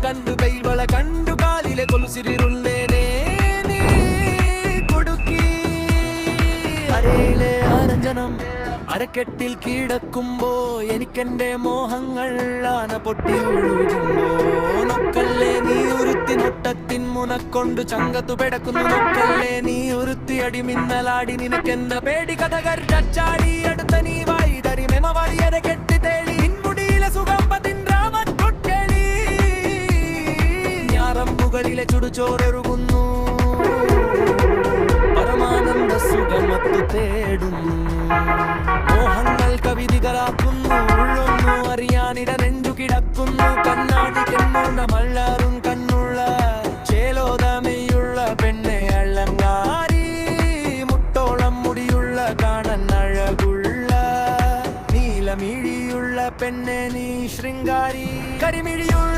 കണ്ടു പെയ്വള കണ്ടു കാലിലെ കൊലുസിരുന്നേനെ നീ കൊടുക്കി അരയിലെ ആരഞ്ജനം അരക്കെട്ടിൽ കിടക്കുമ്പോ എനിക്കെന്റെ മോഹങ്ങൾ ആന പൊട്ടി ഒഴുകുമ്പോ നൊക്കല്ലേ നീ ഒരുത്തി നൊട്ടത്തിൻ മുനക്കൊണ്ടു ചങ്കത്തു പെടക്കുന്നു നൊക്കല്ലേ നീ ഒരുത്തി അടിമിന്നലാടി നിനക്കെന്താ പേടി കഥകർ ചച്ചാടി അടുത്ത നീ വായി തരി മെമ വഴിയരെ കെട്ടി തേടി നിൻമുടിയിലെ സുഗമ്പത്തിൻ രാമൻ കൊട്ടേടി ഞാറമ്പുകളിലെ ചുടുചോറെറുകുന്നു പരമാനന്ദ സുഖമത്തു തേടുന്നു മോഹങ്ങൾ കവിതകളാക്കുന്നു ഉള്ളൊന്നു അറിയാനിട നെഞ്ചു കിടക്കുന്നു കണ്ണാടി കണ്ണുള്ള മള്ളാറും കണ്ണുള്ള ചേലോതമയുള്ള പെണ്ണെ അള്ളങ്ങാരി മുട്ടോളം മുടിയുള്ള കാണൻ അഴകുള്ള നീലമിഴിയുള്ള പെണ്ണെ നീ ശൃംഗാരി കരിമിഴിയുള്ള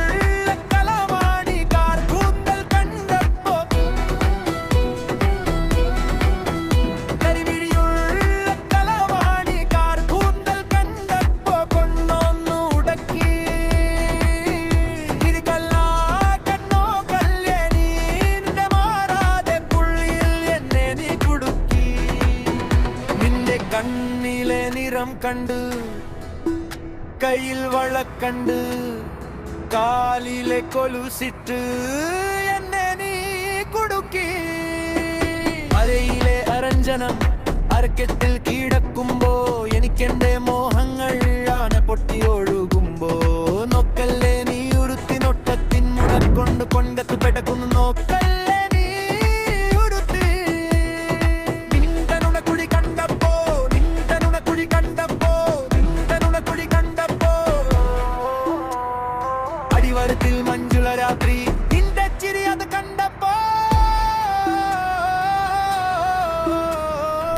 കണ്ണിലെ നിറം കണ്ട് കയ്യിൽ വളക്കണ്ട് കാലിലെ കൊലുസിട്ട് എന്നെ നീ കുടുക്കി അരയിലെ അരഞ്ജനം അരക്കെട്ടിൽ കിടക്കുമ്പോ എനിക്കെന്റെ മോഹങ്ങൾ ആന പൊട്ടി ഒഴുകുമ്പോ നോക്കല്ലേ നീ ഉരുത്തി നൊട്ടത്തിൻ മുടക്കൊണ്ട് കൊണ്ടത്ത് പെടക്കുന്നു നോക്കല്ലേ മഞ്ജുള രാത്രി നിന്റെ ചിരി അത് കണ്ടപ്പോ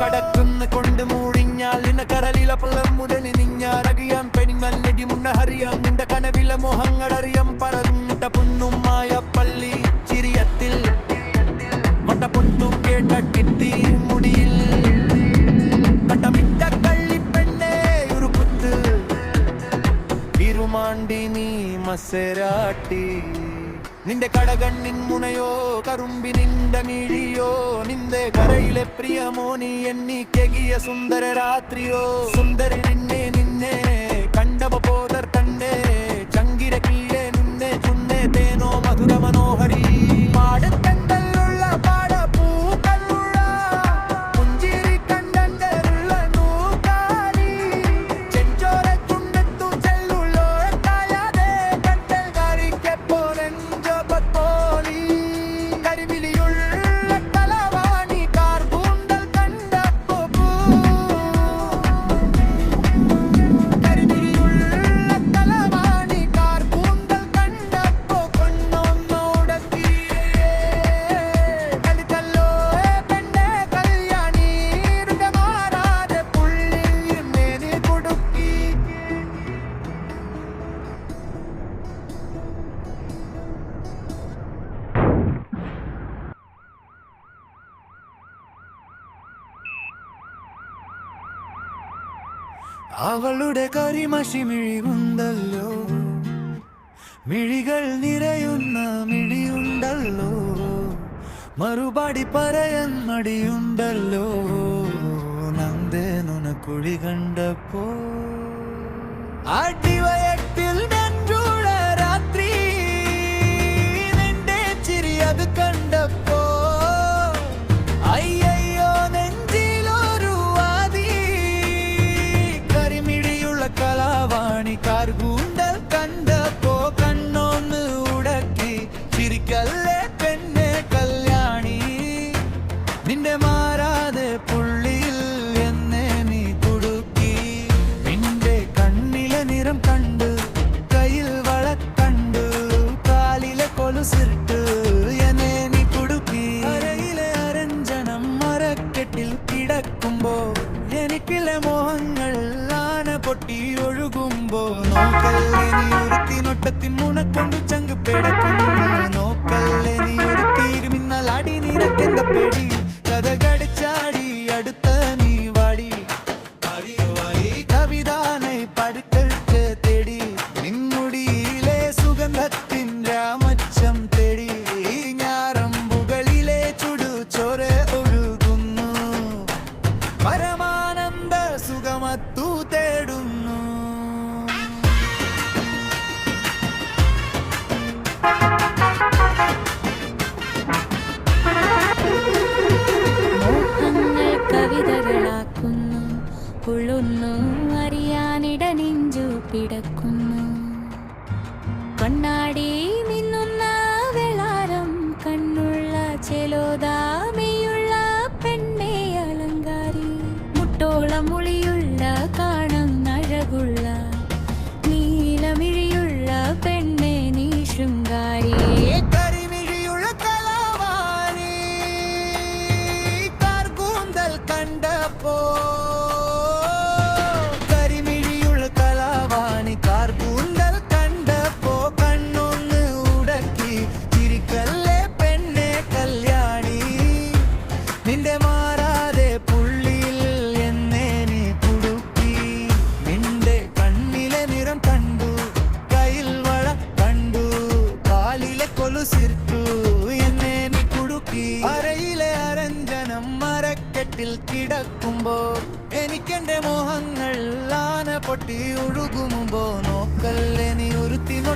കടക്കുന്ന കൊണ്ട് മൂഴിഞ്ഞാൽ നിന്ന കരളില പുള്ളം മുതൽ നിഞ്ഞാററിയാം പെണിമല്ലടി മുന്നറിയാം നിന്റെ കനവില മോഹങ്ങൾ അറിയാം പറന്നിട്ട പൊന്നുമായ പള്ളി ചിരിയത്തിൽ മട്ട പൊട്ടു കേട്ട കിട്ടി മുടിയിൽ കട്ടമിട്ട കള്ളി പെണ്ണേ ഒരു കുത്ത് ഇരുമാണ്ടി നീ മസരാട്ടി നിന്റെ കടകണ്ണിൻ മുനയോ കറുമ്പി നിന്റെ മിഴിയോ നിന്റെ കരയിലെ പ്രിയമോ നീ എന്നിക്കെകിയ സുന്ദര രാത്രിയോ സുന്ദരി നിന്നെ കണ്ടവ പോതർ കണ്ടേ ചങ്കിര കീഴെ നിന്നെ ചുന്നേ തേനോ മധുര മനോഹരി പാടത്തെന്തല്ലുള്ള പാട പൂക്കളുള്ള പുഞ്ചിരി കണ്ടരുള്ള നൂകാരി ചെഞ്ചോര ചുണ്ടത്തു ചെല്ലുള്ളോ കായാതെ കണ്ടൽ കാരിക്കെപ്പോലെഞ്ചോ പത്തോളി കരിവിളിയുള്ള കലവാണി കാർബൂണ്ടൽ കണ്ടപ്പോ കരിവിളിയുള്ള കലവാണി കാർബൂണ്ടൽ കണ്ടപ്പോ കൊണ്ടൊന്നുടക്കി കളിത്തല്ലോ പെണ്ണെ കല്യാണി ഇരുണ്ട മാറാതെ പുള്ളിൽ മേനി കുടുക്കി അവളുടെ കരിമഷി മിഴിയുണ്ടല്ലോ മിഴികൾ നിറയുന്ന മിഴിയുണ്ടല്ലോ മറുപടി പറയാൻ മടിയുണ്ടല്ലോ നന്ദേനുന കുഴി കണ്ടപ്പോ അടിവയറ്റിൽ നെഞ്ചുള്ള രാത്രി നിന്റെ ചിരി അത് കണ്ടപ്പോ അയ്യോ നെഞ്ചിലൊരു ആദി കരിമിഴിയുള്ള കലാവാണി കാർഗൂണ്ടൽ കണ്ടപ്പോ കണ്ണൊന്ന് ഉടക്കി ചിരിക്കല്ലേ പെണ്ണെ കല്യാണി നിന്റെ മാറാതെ പുള്ളിയിൽ എന്നെ നീ കുടുക്കി നിന്റെ കണ്ണിലെ നിറം കണ്ട് കയ്യിൽ വളക്കണ്ട് കാലിലെ കൊലുസിട്ട് എന്നെ നീ കുടുക്കി അരയിലെ അരഞ്ജനം മരക്കെട്ടിൽ കിടക്കുമ്പോ എനിക്കിലെ മോഹങ്ങൾ ആന പൊട്ടി ഒഴുകുമ്പോ നോക്കല്ലേ നീ ഒരുത്തി നൊട്ടത്തിൻ മുനക്കൊണ്ടു ചങ്ക് പെടക്കുന്നു നോക്കല്ലേ നീ ഒരുത്തി ഇരുമിന്നലാടി നിനക്കെന്ത പേടി കഥകടിച്ചാടി അടുത്ത നീ വാടി കവിതാനെ പടുക്കൾക്ക് തേടി നിൻമുടിയിലെ സുഗന്ധത്തിൻ രാമ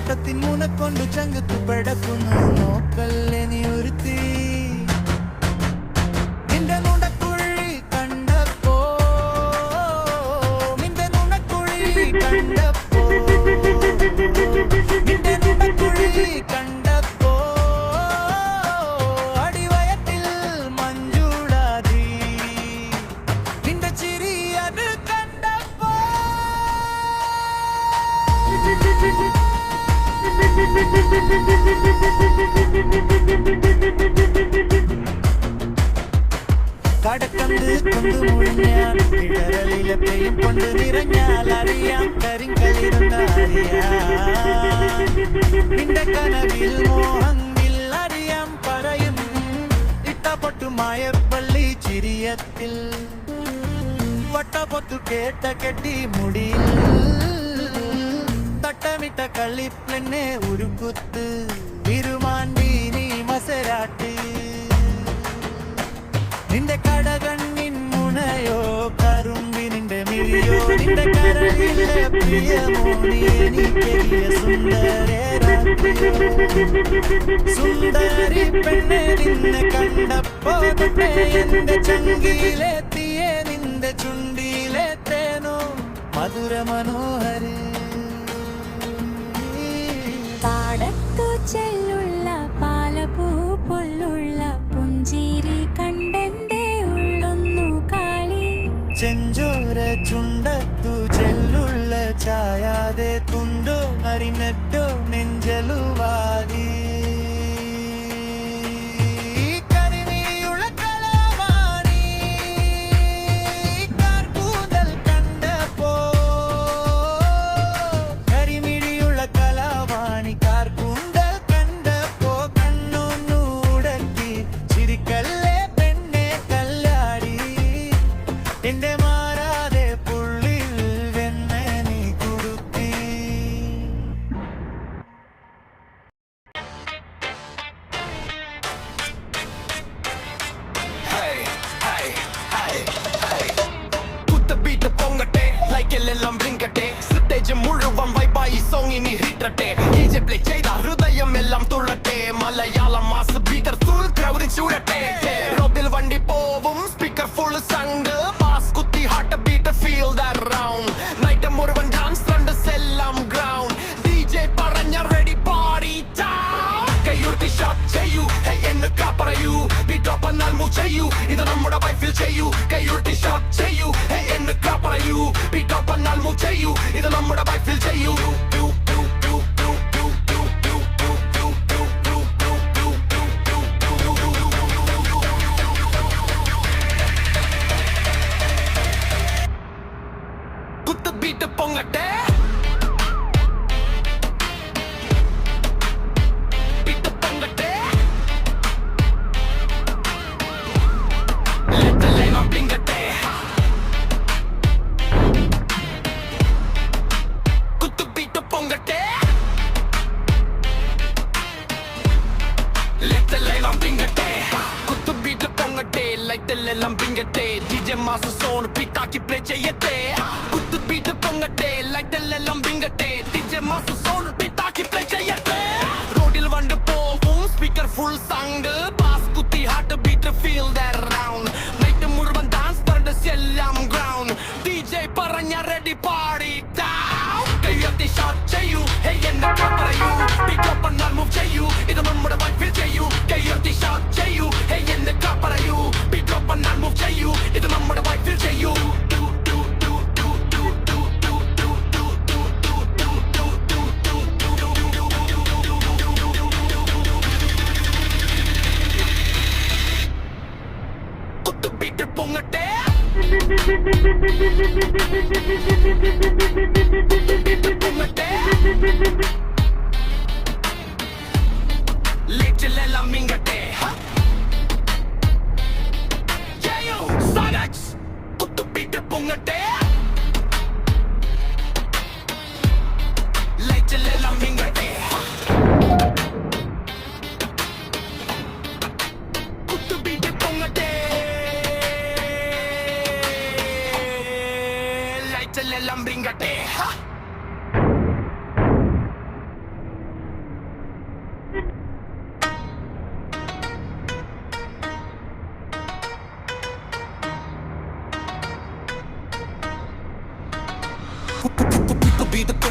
നോട്ടത്തിൻ മുനക്കൊണ്ടു ചങ്കത്തു പടക്കുന്നു നോക്കല്ലേ നീ ഒരുത്തി നിന്റെ നുണക്കുഴി കണ്ടപ്പോ നിന്റെ നുണക്കുഴി കണ്ടപ്പോ നിന്റെ നുണക്കുഴി കണ്ടപ്പോ അടിവയറ്റിൽ മഞ്ജുളാതി നിന്റെ ചിരി അത് കണ്ടപ്പോ കടക്കണ്ട് കൊണ്ടു മുഴിഞ്ഞാൽ ഇടരലിലെ പെയ്യും കൊണ്ട് നിറഞ്ഞാൽ അറിയാം കരിങ്കളിരുന്ന അറിയാം നിന്റെ കനവിൽ മോഹങ്ങൾ അറിയാം പറയും ഇട്ടപ്പൊട്ടുമായ പള്ളി ചിരിയത്തിൽ വട്ടപ്പൊത്തു കേട്ട കെട്ടി മുടിയിൽ തട്ടമിട്ട കളിപ്പെണ്ണെ ഒരു കുത്ത് ഇരുമാണ്ടി നീ മസരാട്ട് നിന്റെ കടകണ്ണിൻ മുനയോ കറുമ്പിനിന്റെ മിഴിയോ നിന്റെ കരളിലെ പ്രിയമോ നീ എനിക്കെറിയ സുന്ദരേ രാത്രിയോ സുന്ദരി പെണ്ണെ നിന്നെ കണ്ടപ്പോ തൊട്ടേ എന്റെ ചങ്കിയിലെത്തിയേ നിന്റെ ചുണ്ടിയിലെ തേനോ മധുര മനോഹരി പാടത്തു ചെല്ലുള്ള പാലപൂ പൊല്ലുള്ള പുഞ്ചിരി കണ്ടെന്റെ ഉള്ളൊന്നു കാളി ചെഞ്ചോര ചുണ്ടത്തു ചെല്ലുള്ള ചായാതെ തുണ്ടോ മരിനറ്റോ നെഞ്ചലുവാതി എന്റെ മാറാതെ പുള്ളിൽ വെണ്ണ നീ കുടുത്തി കുത്തബീറ്റ് പൊങ്ങട്ടെ ലൈക്കെല്ലാം ബ്ലിങ്കട്ടെ സ്റ്റേജ് മുഴുവൻ വൈബായി സോങ്ങിനി ഹിറ്റട്ടെ ഈജെ പ്ലേ ചെയ്ത ഹൃദയം എല്ലാം തുള്ളട്ടെ മലയാളം മാസ് ബീറ്റർ ഫുൾ ക്രൗഡിൽ ചൂടട്ടെ റോഡിൽ വണ്ടി പോവും speaker full sound feel that round night മുഴുവൻ dance thunders എല്ലാം ground DJ പറഞ്ഞ ready party time കയ്യുർത്തി shot ചെയ്യൂ hey എന്നൊക്കെ പറയൂ beat up എന്നാൽ move ചെയ്യൂ ഇത് നമ്മുടെ vibe feel ചെയ്യൂ കയ്യുർത്തി shot ചെയ്യൂ hey എന്നൊക്കെ പറയൂ beat up എന്നാൽ move ചെയ്യൂ ഇത് നമ്മുടെ vibe feel ചെയ്യൂ കുത്തുബീറ്റ് പൊങ്ങട്ടെ ബീറ്റ് പൊങ്ങട്ടെ ലെറ്റലേനം ബ്ലിങ്കട്ടെ കുത്തുബീറ്റ് പൊങ്ങട്ടെ ലെറ്റലേനം ബ്ലിങ്കട്ടെ കുത്തുബീറ്റ് പൊങ്ങട്ടെ ലൈറ്റെല്ലാം ബ്ലിങ്കട്ടെ DJ മാസ്റ്റർ സോൺ പിട്ടാക്കി പ്ലേ ചെയ്യട്ടെ കുത്തുബീറ്റ് പൊങ്ങട്ടെ ലൈറ്റെല്ലാം ബ്ലിങ്കട്ടെ DJ മാസ്റ്റർ സോൺ പിട്ടാക്കി പ്ലേ ചെയ്യട്ടെ റോഡിൽ വണ്ടി പോവും സ്പീക്കർ ഫുൾ സൗണ്ട് ബാസ് കുത്തി heart beat feel that round night മുഴുവൻ ഡാൻസ് പർഡസ് എല്ലാം ഗ്രൗണ്ട് DJ പറഞ്ഞ റെഡി പാർട്ടി ഡൗൺ കയ്യത്തി ഷോട്ട് ചെയ്യൂ ഹേ എന്നൊക്കെ പറയൂ ബീറ്റ് അപ്പ് എന്നാൽ മൂവ് ചെയ്യൂ ഇത് നമ്മുടെ വൈബ് ഫീൽ ചെയ്യൂ കയ്യത്തി ഷോട്ട് ചെയ്യൂ ഹേ എന്നൊക്കെ പറയൂ ബീറ്റ് അപ്പ് എന്നാൽ മൂവ് ചെയ്യൂ ഇത് നമ്മുടെ വൈബ് ഫീൽ ചെയ്യൂ കുത്തുബീറ്റ് പൊങ്ങട്ടെ പൊങ്ങട്ടെ ലെറ്റലെല്ലാം മിങ്ങട്ടെ കുത്തുബീറ്റ് പൊങ്ങട്ടെ ലെറ്റലെല്ലാം മിങ്ങട്ടെ കുത്തുബീറ്റ് പൊങ്ങട്ടെ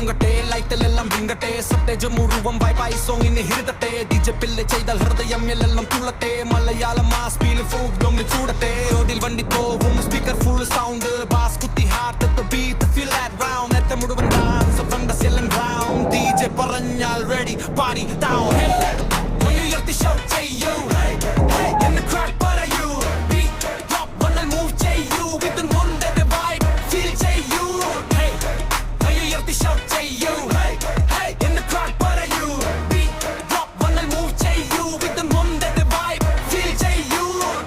പൊങ്ങട്ടെ ലൈറ്റിലെല്ലാം വിങ്ങട്ടെ സത്തേജ് മുഴുവൻ ബൈ സോങ്ങിന് ഹിരുതട്ടെ DJ പിള്ളെ ചെയ്താൽ ഹൃദയം എല്ലാം തുള്ളട്ടെ മലയാളം മാസ് ഫീൽ ഫോക്ക് ഡോമിൽ ചൂടട്ടെ ഓടിൽ വണ്ടി പോവും സ്പീക്കർ ഫുൾ സൗണ്ട് ബാസ് കുത്തി heart the beat feel that round നേരത്തെ മുഴുവൻ dance from the ceiling ground DJ പറഞ്ഞാൽ ready party down hey ഉയർത്തി shout ചെയ്യൂ hey hey in the crowd പറയൂ beat drop when I move ചെയ്യൂ with the one that the vibe feel ചെയ്യൂ hey ഉയർത്തി shout ചെയ്യൂ hey hey in the crowd പറയൂ beat drop when I move ചെയ്യൂ with the one that the vibe feel ചെയ്യൂ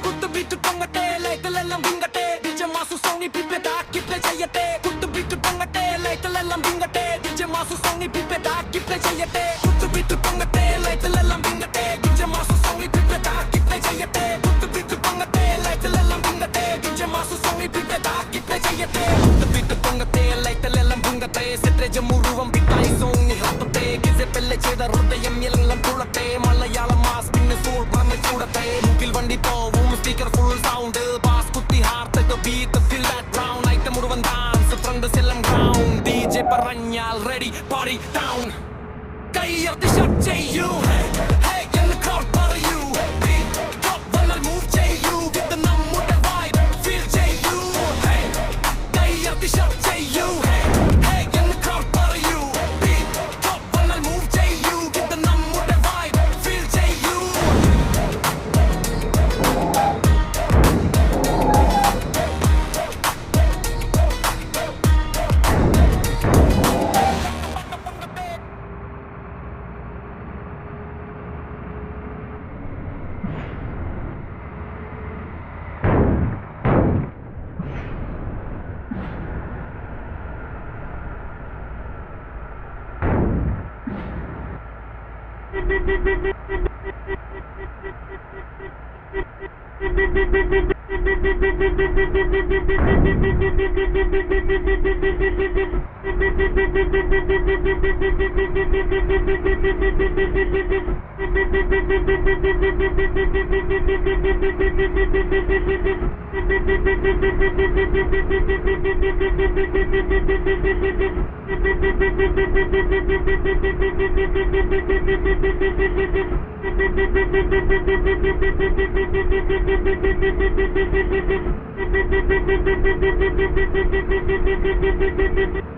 കുത്തു beat പൊങ്ങട്ടെ ലൈറ്റിലെല്ലാം വിങ്ങട്ടെ DJ മാസു സോങ്ങി പിപ്പേതാക്കി play ചെയ്യട്ടെ കുത്തു beat പൊങ്ങട്ടെ ലൈറ്റിലെല്ലാം വിങ്ങട്ടെ DJ മാസു സോങ്ങി പിപ്പേതാക്കി പ്ലേ ചെയ്യട്ടെ കുത്തു beat പൊങ്ങട്ടെ ലൈറ്റിലെല്ലാം വിങ്ങട്ടെ DJ മാസു സോങ്ങി പിപ്പേതാക്കി പ്ലേ ചെയ്യട്ടെ കുത്തു beat പൊങ്ങട്ടെ ലൈറ്റിലെല്ലാം വിങ്ങട്ടെ DJ മാസു സോങ്ങി പിപ്പേതാക്കി പ്ലേ ചെയ്യട്ടെ കുത്തു beat പൊങ്ങട്ടെ ലൈറ്റിലെല്ലാം വിങ്ങട്ടെ സെറ്റേജ് മുഴുവൻ ബിറ്റായി സോങ്ങി ഹാപ്പത്തെ കിസെ പെല്ലെ ചെയ്ത ഹൃദയം എല്ലാം തുള്ളട്ടെ മലയാളം മാസ് പിന്നെ സൂൾ പറഞ്ഞ് ചൂടട്ടെ മുക്കിൽ വണ്ടി പോവും സ്പീക്കർ ഫുൾ സൗണ്ട് ബാസ് കുത്തി heart beat feel that round night മുഴുവൻ ഡാൻസ് ഫ്രണ്ട് എല്ലാം ഗ്രൗണ്ട് DJ പറഞ്ഞാൽ ready party down കൈയർത്തി ഷട്ട് ചെയ്യൂ hey hey in the crowd പറയൂ beat drop when I move ചെയ്യൂ with the നമ്മുടെ vibe feel ചെയ്യൂ hey കൈയർത്തി shut ചെയ്യൂ hey hey in the crowd പറയൂ beat drop when I move ചെയ്യൂ with the നമ്മുടെ vibe feel ചെയ്യൂ Thank you.